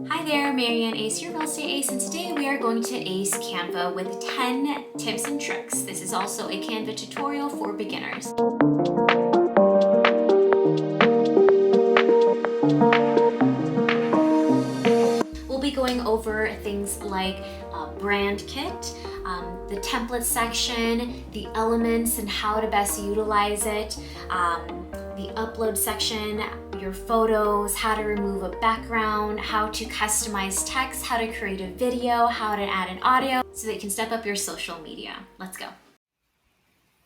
Hi there, Marianne Ace, your real estate ace, and today we are going to ace Canva with 10 tips and tricks. This is also a Canva tutorial for beginners. We'll be going over things like brand kit, the template section, the elements and how to best utilize it, the upload section, your photos, how to remove a background, how to customize text, how to create a video, how to add an audio so that you can step up your social media. Let's go.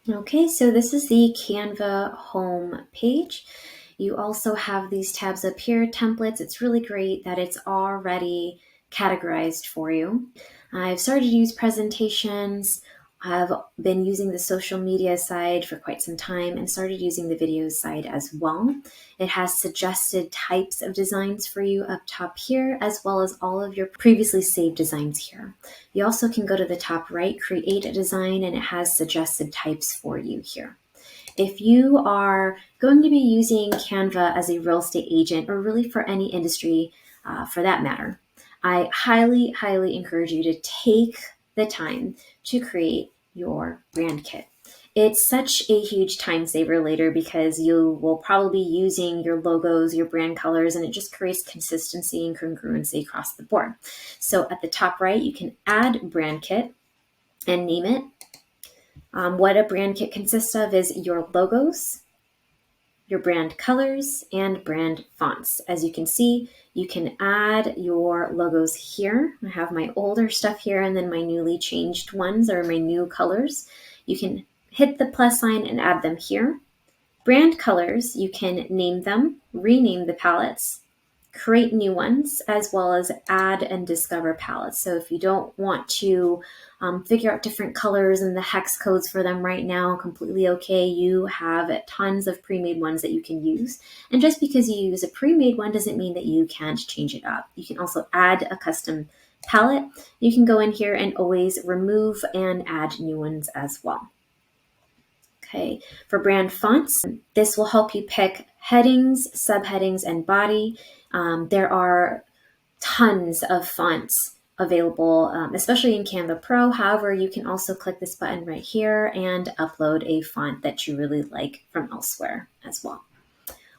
Okay, so this is the Canva home page. You also have these tabs up here, templates. It's really great that it's already categorized for you. I've started to use presentations. I've been using the social media side for quite some time and started using the videos side as well. It has suggested types of designs for you up top here, as well as all of your previously saved designs here. You also can go to the top right, create a design, and it has suggested types for you here. If you are going to be using Canva as a real estate agent, or really for any industry for that matter, I highly, highly encourage you to take the time to create your brand kit. It's such a huge time saver later because you will probably be using your logos, your brand colors, and it just creates consistency and congruency across the board. So at the top right, you can add brand kit and name it. What a brand kit consists of is your logos, your brand colors, and brand fonts. As you can see, you can add your logos here. I have my older stuff here and then my newly changed ones or my new colors. You can hit the plus sign and add them here. Brand colors, you can name them, rename the palettes, create new ones, as well as add and discover palettes. So if you don't want to figure out different colors and the hex codes for them right now, completely okay. You have tons of pre-made ones that you can use. And just because you use a pre-made one doesn't mean that you can't change it up. You can also add a custom palette. You can go in here and always remove and add new ones as well. Okay, for brand fonts, this will help you pick headings, subheadings, and body. There are tons of fonts available, especially in Canva Pro. However, you can also click this button right here and upload a font that you really like from elsewhere as well.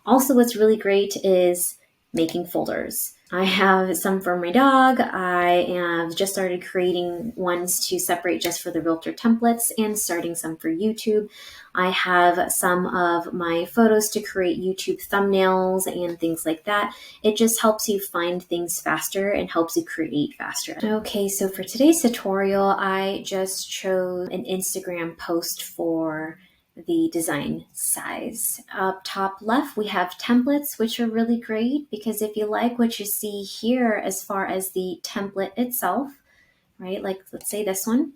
Also, what's really great is making folders. I have some for my dog. I have just started creating ones to separate just for the realtor templates and starting some for YouTube. I have some of my photos to create YouTube thumbnails and things like that. It just helps you find things faster and helps you create faster. Okay, so for today's tutorial, I just chose an Instagram post for the design size. Up top left, we have templates, which are really great because if you like what you see here as far as the template itself, right, like let's say this one,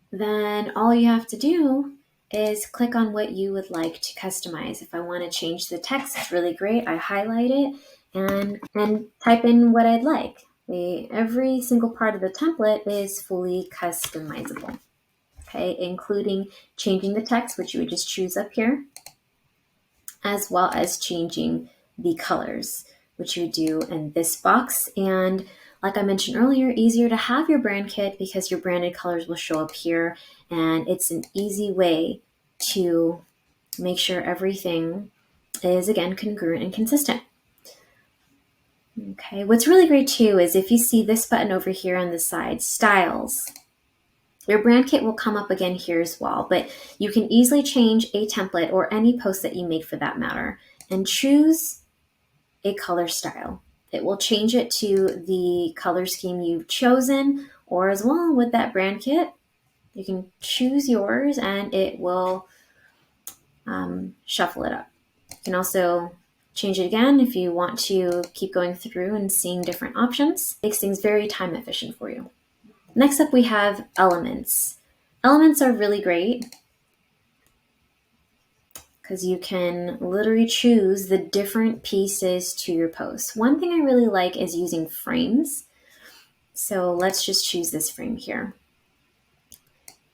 then all you have to do is click on what you would like to customize. If I want to change the text, it's really great. I highlight it and type in what I'd like. Every single part of the template is fully customizable. Okay, including changing the text, which you would just choose up here, as well as changing the colors, which you would do in this box. And like I mentioned earlier, easier to have your brand kit because your branded colors will show up here. And it's an easy way to make sure everything is, again, congruent and consistent. Okay, what's really great too is if you see this button over here on the side, styles, your brand kit will come up again here as well, but you can easily change a template or any post that you make for that matter and choose a color style. It will change it to the color scheme you've chosen, or as well with that brand kit, you can choose yours and it will shuffle it up. You can also change it again if you want to keep going through and seeing different options. Makes things very time efficient for you. Next up, we have elements. Elements are really great because you can literally choose the different pieces to your post. One thing I really like is using frames. So let's just choose this frame here.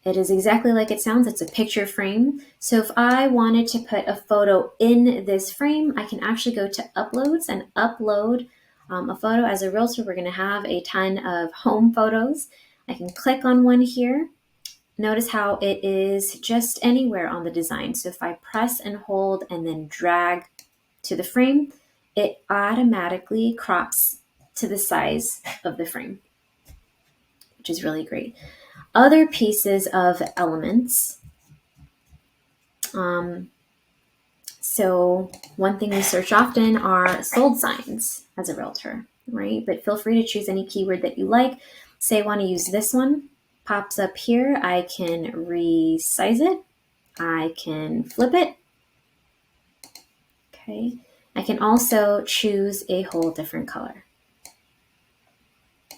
It is exactly like it sounds. It's a picture frame. So if I wanted to put a photo in this frame, I can actually go to uploads and upload a photo. As a realtor, we're going to have a ton of home photos. I can click on one here. Notice how it is just anywhere on the design. So if I press and hold and then drag to the frame, it automatically crops to the size of the frame, which is really great. Other pieces of elements. So one thing we search often are sold signs as a realtor, right? But feel free to choose any keyword that you like. Say I want to use this one, pops up here. I can resize it. I can flip it. Okay. I can also choose a whole different color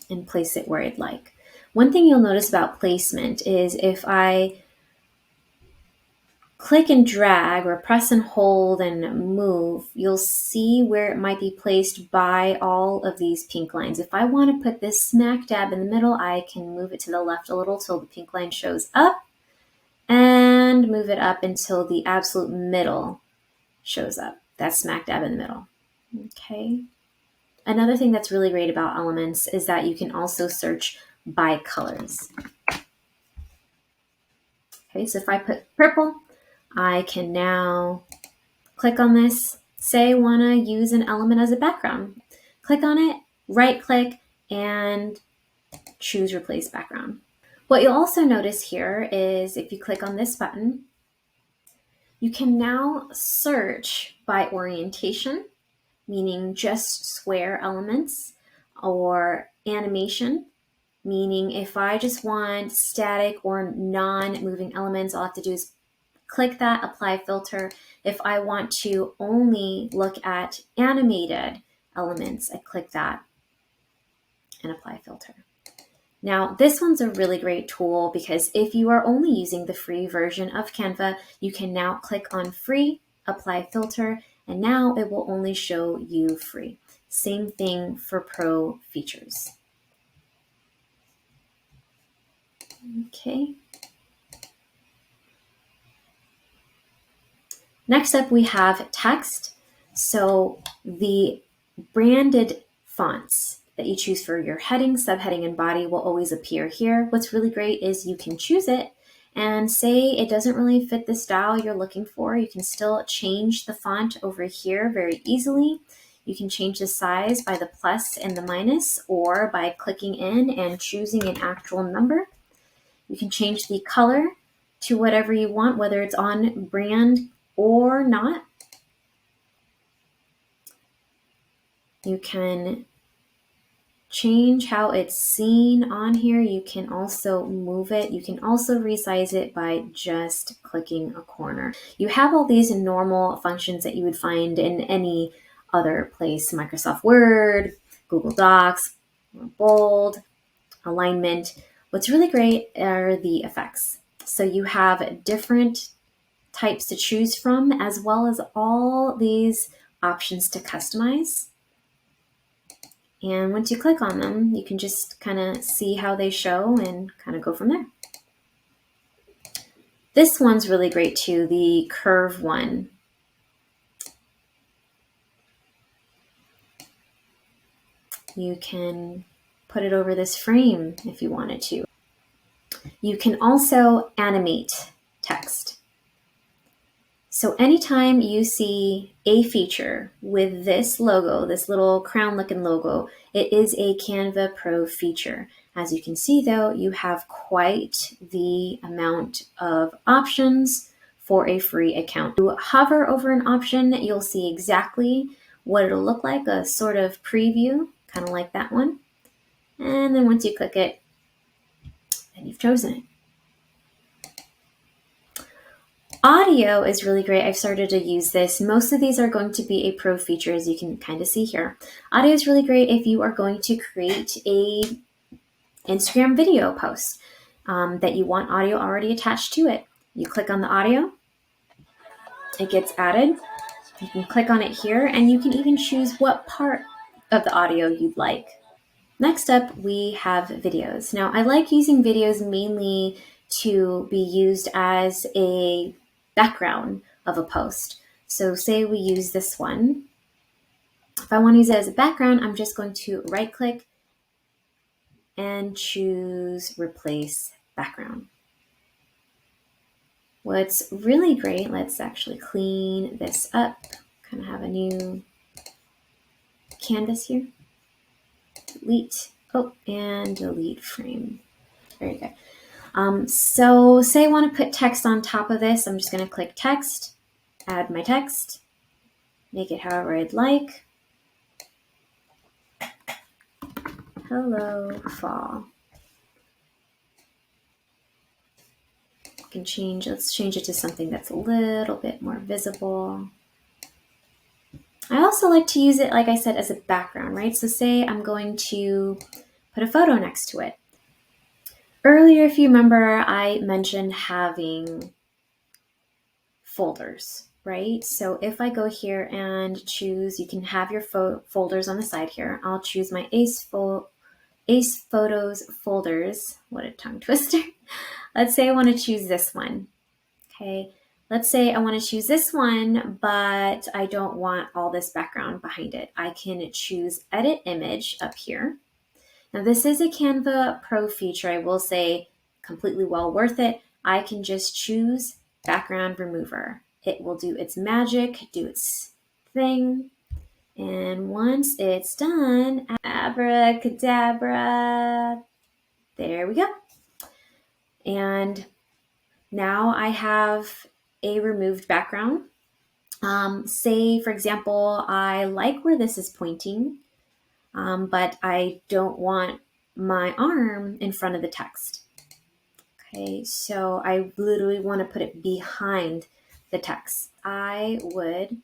and place it where I'd like. One thing you'll notice about placement is if I click and drag or press and hold and move, you'll see where it might be placed by all of these pink lines. If I want to put this smack dab in the middle, I can move it to the left a little till the pink line shows up and move it up until the absolute middle shows up. That's smack dab in the middle. Okay. Another thing that's really great about elements is that you can also search by colors. Okay, so if I put purple, I can now click on this, say I want to use an element as a background. Click on it, right click, and choose replace background. What you'll also notice here is if you click on this button, you can now search by orientation, meaning just square elements, or animation, meaning if I just want static or non-moving elements, all I have to do is click that, apply filter. If I want to only look at animated elements, I click that and apply filter. Now, this one's a really great tool because if you are only using the free version of Canva, you can now click on free, apply filter, and now it will only show you free. Same thing for pro features. Okay. Next up, we have text. So the branded fonts that you choose for your heading, subheading, and body will always appear here. What's really great is you can choose it and say it doesn't really fit the style you're looking for. You can still change the font over here very easily. You can change the size by the plus and the minus or by clicking in and choosing an actual number. You can change the color to whatever you want, whether it's on brand or not. You can change how it's seen on here. You can also move it. You can also resize it by just clicking a corner. You have all these normal functions that you would find in any other place, Microsoft Word, Google Docs, bold, alignment. What's really great are the effects. So you have different types to choose from, as well as all these options to customize. And once you click on them, you can just kind of see how they show and kind of go from there. This one's really great too, the curve one. You can put it over this frame if you wanted to. You can also animate text. So anytime you see a feature with this logo, this little crown looking logo, it is a Canva Pro feature. As you can see though, you have quite the amount of options for a free account. You hover over an option, you'll see exactly what it'll look like, a sort of preview, kind of like that one. And then once you click it, then you've chosen it. Audio is really great. I've started to use this. Most of these are going to be a pro feature, as you can kind of see here. Audio is really great if you are going to create a Instagram video post that you want audio already attached to it. You click on the audio, it gets added. You can click on it here, and you can even choose what part of the audio you'd like. Next up, we have videos. Now, I like using videos mainly to be used as a background of a post. So say we use this one. If I want to use it as a background, I'm just going to right click and choose replace background. What's really great, let's actually clean this up, kind of have a new canvas here. Delete, oh, and delete frame. Very good. So say I want to put text on top of this, I'm just going to click text, add my text, make it however I'd like. Hello, fall. Can change, let's change it to something that's a little bit more visible. I also like to use it, like I said, as a background, right? So say I'm going to put a photo next to it. Earlier, if you remember, I mentioned having folders, right? So if I go here and choose, you can have your folders on the side here. I'll choose my Ace Photos folders. What a tongue twister. Let's say I want to choose this one. Okay, let's say I want to choose this one, but I don't want all this background behind it. I can choose Edit Image up here. Now this is a Canva Pro feature. I will say completely well worth it. I can just choose Background Remover. It will do its magic, do its thing. And once it's done, abracadabra, there we go. And now I have a removed background. Say, for example, I like where this is pointing, but I don't want my arm in front of the text. Okay, so I literally want to put it behind the text. I would,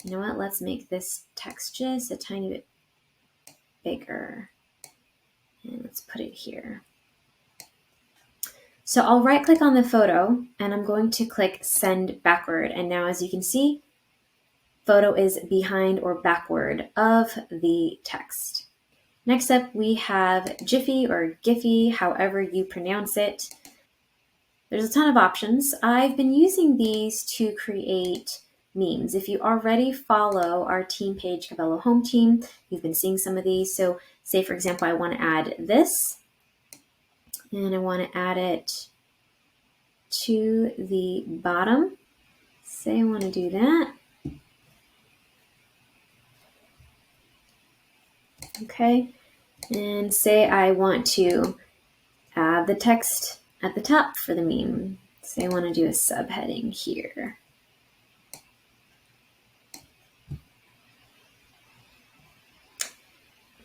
you know what, let's make this text just a tiny bit bigger. And let's put it here. So I'll right click on the photo and I'm going to click send backward. And now as you can see, photo is behind or backward of the text. Next up, we have Giphy or Giphy, however you pronounce it. There's a ton of options. I've been using these to create memes. If you already follow our team page, Cabello Home Team, you've been seeing some of these. So say, for example, I want to add this and I want to add it to the bottom. Say I want to do that. Okay. And say I want to add the text at the top for the meme. Say I want to do a subheading here.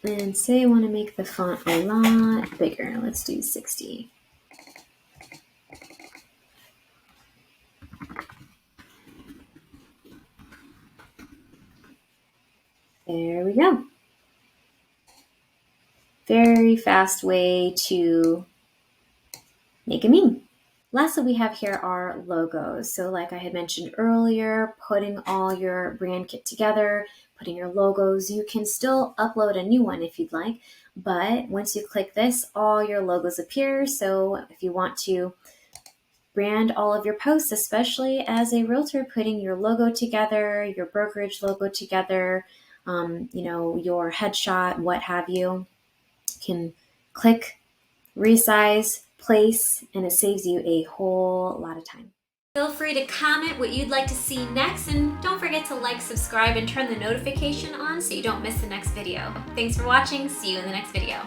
And say I want to make the font a lot bigger. Let's do 60. There we go. Very fast way to make a meme. Lastly, we have here our logos. So like I had mentioned earlier, putting all your brand kit together, putting your logos, you can still upload a new one if you'd like, but once you click this, all your logos appear. So if you want to brand all of your posts, especially as a realtor, putting your logo together, your brokerage logo together, your headshot, what have you, can click, resize, place, and it saves you a whole lot of time. Feel free to comment what you'd like to see next, and don't forget to like, subscribe, and turn the notification on so you don't miss the next video. Thanks for watching. See you in the next video.